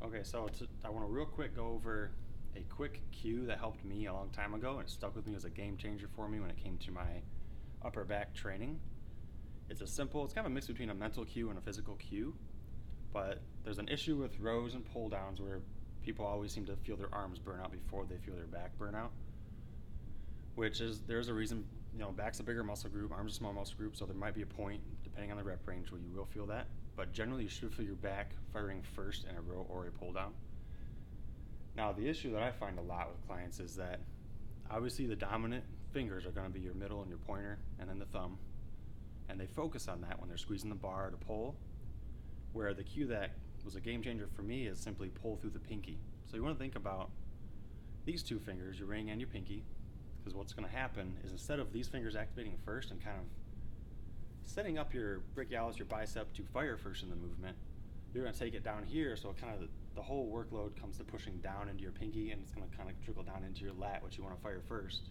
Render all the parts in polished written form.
Okay, so I want to real quick go over a quick cue that helped me a long time ago, and it stuck with me as a game changer for me when it came to my upper back training. It's kind of a mix between a mental cue and a physical cue, but there's an issue with rows and pull downs where people always seem to feel their arms burn out before they feel their back burn out, there's a reason. Back's a bigger muscle group, arms a small muscle group, so there might be a point, depending on the rep range, where you will feel that. But generally, you should feel your back firing first in a row or a pull down. Now, the issue that I find a lot with clients is that obviously the dominant fingers are going to be your middle and your pointer, and then the thumb, and they focus on that when they're squeezing the bar to pull. Where the cue that was a game changer for me is simply pull through the pinky. So you want to think about these two fingers, your ring and your pinky, because what's going to happen is instead of these fingers activating first and kind of setting up your brachialis, your bicep to fire first in the movement, you're going to take it down here, so kind of the whole workload comes to pushing down into your pinky, and it's going to kind of trickle down into your lat, which you want to fire first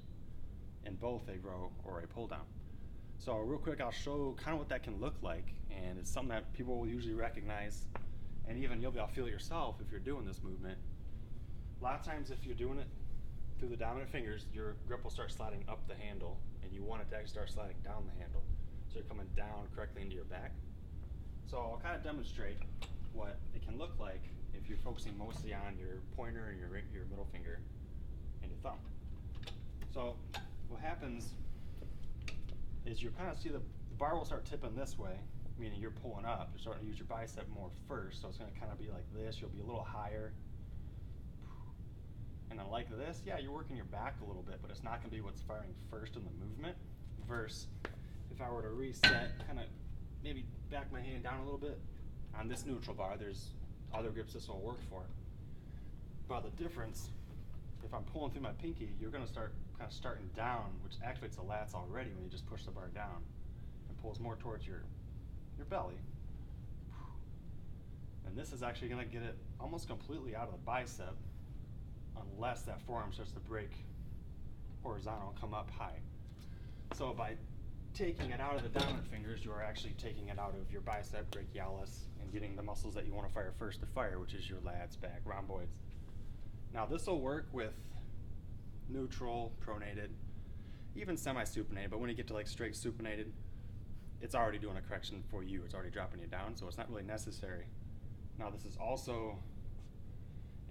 in both a row or a pull down. So real quick, I'll show kind of what that can look like, and it's something that people will usually recognize, and even you'll be able to feel it yourself if you're doing this movement. A lot of times if you're doing it through the dominant fingers, your grip will start sliding up the handle, and you want it to actually start sliding down the handle. So you're coming down correctly into your back. So I'll kind of demonstrate what it can look like if you're focusing mostly on your pointer and your middle finger and your thumb. So what happens is you kind of see the bar will start tipping this way, meaning you're pulling up. You're starting to use your bicep more first, so it's going to kind of be like this. You'll be a little higher. And then like this, yeah, you're working your back a little bit, but it's not going to be what's firing first in the movement. Versus if I were to reset, kind of maybe back my hand down a little bit on this neutral bar, there's other grips this will work for. But the difference, if I'm pulling through my pinky, you're going to start kind of starting down, which activates the lats already when you just push the bar down and pulls more towards your belly. And this is actually going to get it almost completely out of the bicep unless that forearm starts to break horizontal and come up high. So by taking it out of the dominant fingers, you are actually taking it out of your bicep, brachialis, and getting the muscles that you want to fire first to fire, which is your lats, back, rhomboids. Now this will work with neutral, pronated, even semi-supinated, but when you get to like straight supinated, it's already doing a correction for you. It's already dropping you down, so it's not really necessary. Now this is also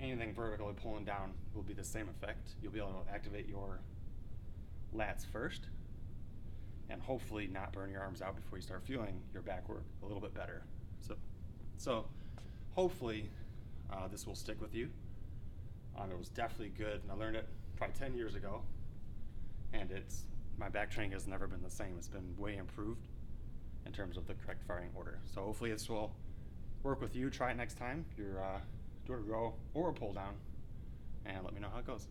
anything vertically pulling down will be the same effect. You'll be able to activate your lats first and hopefully not burn your arms out before you start feeling your back work a little bit better. So hopefully this will stick with you. It was definitely good, and I learned it probably 10 years ago, and my back training has never been the same. It's been way improved in terms of the correct firing order. So hopefully this will work with you. Try it next time you're doing a row or a pull down, and let me know how it goes.